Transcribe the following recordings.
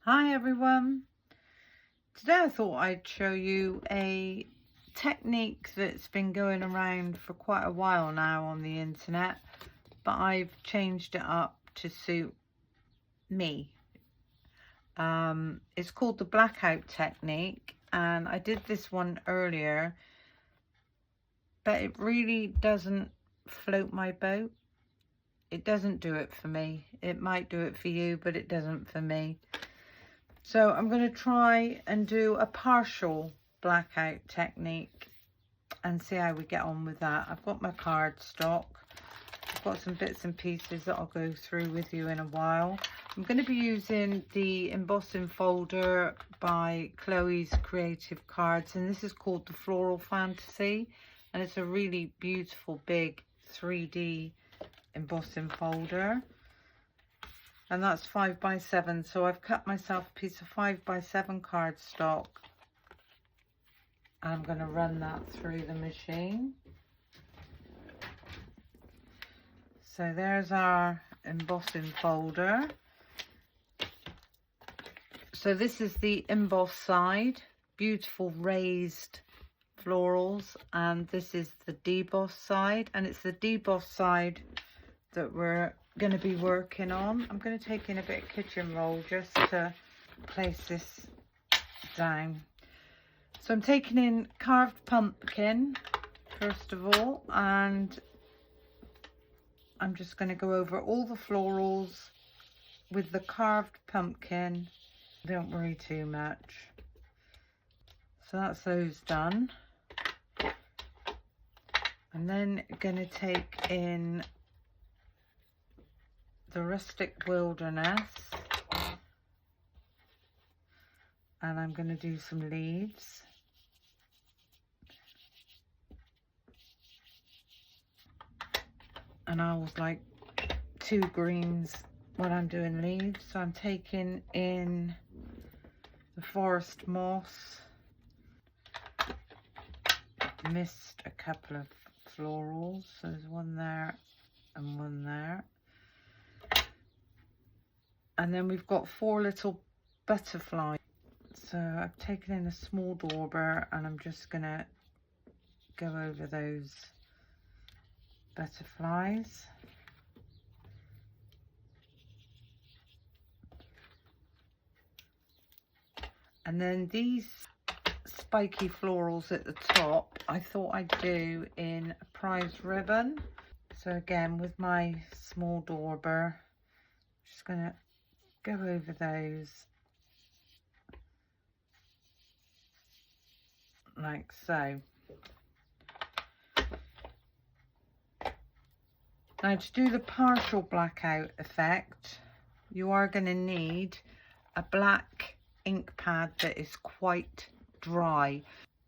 Hi everyone. Today I thought I'd show you a technique that's been going around for quite a while now on the internet, but I've changed it up to suit me. It's called the blackout technique, and I did this one earlier, but it really doesn't float my boat. It doesn't do it for me. It might do it for you, but it doesn't for me. So I'm going to try and do a partial blackout technique and see how we get on with that. I've got my cardstock. I've got some bits and pieces that I'll go through with you in a while. I'm going to be using the embossing folder by Chloe's Creative Cards, and this is called the Floral Fantasy, and it's a really beautiful big 3D embossing folder. And that's 5x7, so I've cut myself a piece of 5x7 cardstock, and I'm going to run that through the machine. So there's our embossing folder. So this is the emboss side, beautiful raised florals, and this is the deboss side, and it's the deboss side that we're going to be working on. I'm going to take in a bit of kitchen roll just to place this down. So I'm taking in carved pumpkin first of all, and I'm just going to go over all the florals with the carved pumpkin. Don't worry too much. So that's those done. And then going to take in the rustic wilderness, and I'm going to do some leaves. And I always like 2 greens when I'm doing leaves, so I'm taking in the forest moss. Missed a couple of florals, so there's one there and one there. And then we've got 4 little butterflies. So I've taken in a small dauber, and I'm just going to go over those butterflies. And then these spiky florals at the top, I thought I'd do in a prize ribbon. So again, with my small dauber, just going to go over those like so. Now, to do the partial blackout effect, you are going to need a black ink pad that is quite dry.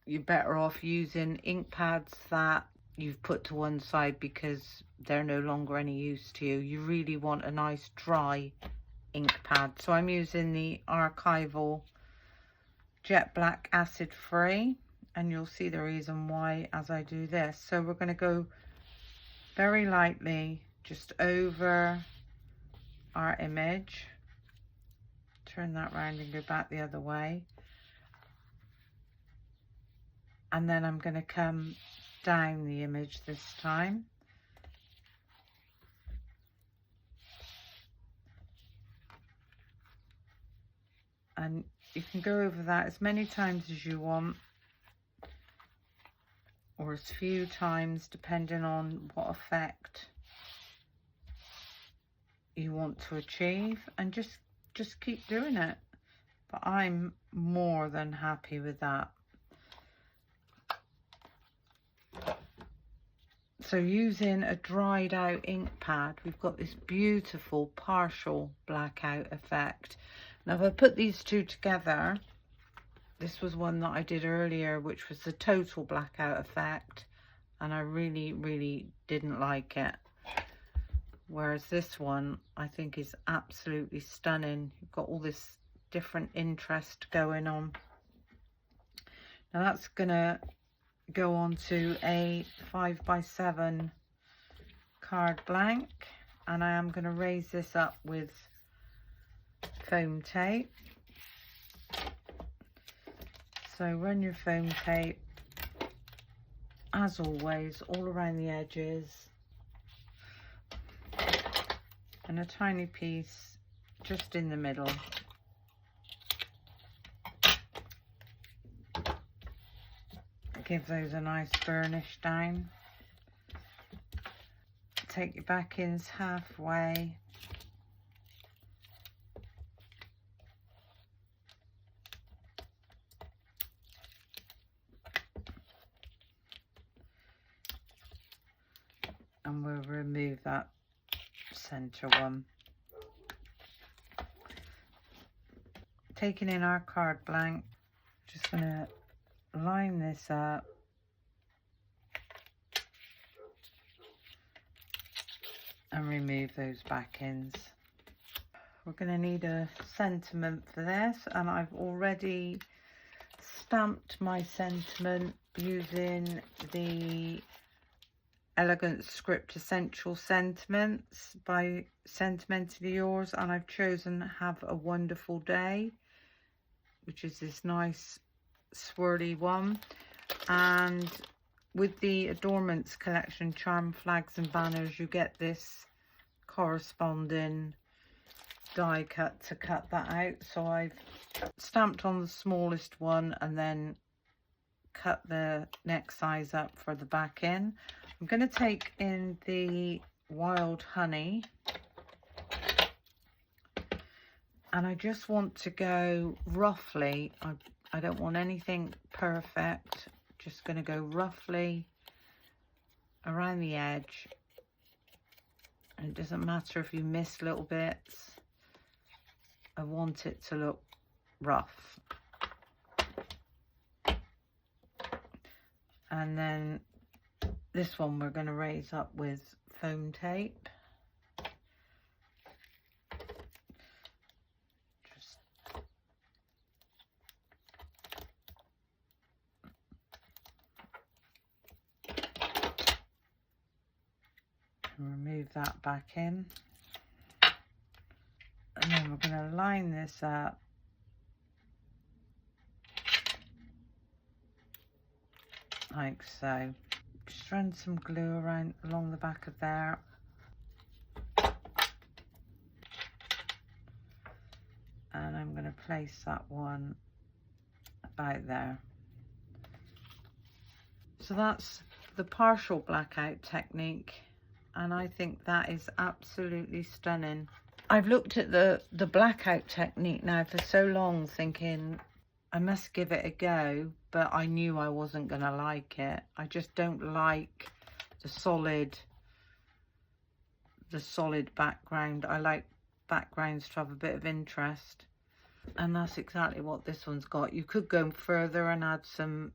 You're better off using ink pads that you've put to one side because they're no longer any use to you. You really want a nice dry ink pad. So I'm using the Archival Jet Black Acid Free, and you'll see the reason why as I do this. So we're going to go very lightly just over our image. Turn that round and go back the other way. And then I'm going to come down the image this time. And you can go over that as many times as you want, or as few times, depending on what effect you want to achieve, and just keep doing it. But I'm more than happy with that. So using a dried out ink pad, we've got this beautiful partial blackout effect. Now if I put these two together, this was one that I did earlier, which was the total blackout effect, and I really didn't like it. Whereas this one I think is absolutely stunning. You've got all this different interest going on. Now that's gonna go on to a 5x7 card blank, and I am going to raise this up with foam tape. So run your foam tape, as always, all around the edges, and a tiny piece just in the middle. Give those a nice burnish down. Take your back ends halfway. And we'll remove that center one. Taking in our card blank, just gonna line this up. And remove those back ends. We're going to need a sentiment for this, and I've already stamped my sentiment using the Elegant Script Essential Sentiments by Sentimentally Yours, and I've chosen Have a Wonderful Day, which is this nice swirly one. And with the Adornments collection, Charm Flags and Banners, you get this corresponding die cut to cut that out. So I've stamped on the smallest one and then cut the next size up for the back end. I'm going to take in the Wild Honey, and I just want to go roughly. I don't want anything perfect. Just going to go roughly around the edge. And it doesn't matter if you miss little bits. I want it to look rough. And then this one we're going to raise up with foam tape. Remove that back in, and then we're going to line this up like so. Just run some glue around along the back of there, and I'm going to place that one about there. So that's the partial blackout technique, and I think that is absolutely stunning. I've looked at the blackout technique now for so long, thinking I must give it a go, but I knew I wasn't going to like it. I just don't like the solid background. I like backgrounds to have a bit of interest, and that's exactly what this one's got. You could go further and add some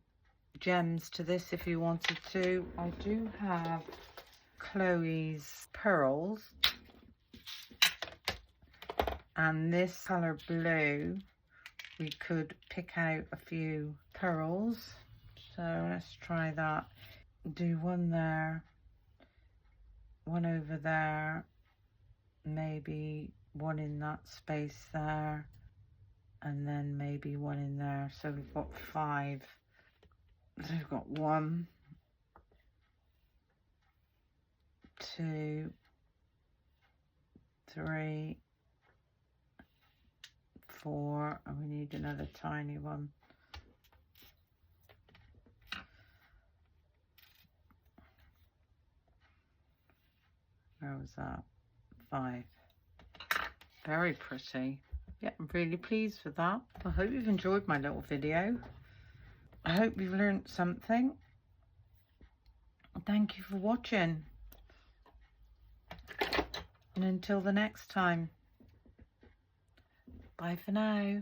gems to this if you wanted to. I do have Chloe's pearls, and this color blue, we could pick out a few pearls. So let's try that. Do one there, one over there, maybe one in that space there, and then maybe one in there. So we've got 5. So we've got 1, 2, 3, 4, and we need another tiny one. Where was that? 5. Very pretty. Yeah, I'm really pleased with that. I hope you've enjoyed my little video. I hope you've learned something. Thank you for watching. And until the next time, bye for now.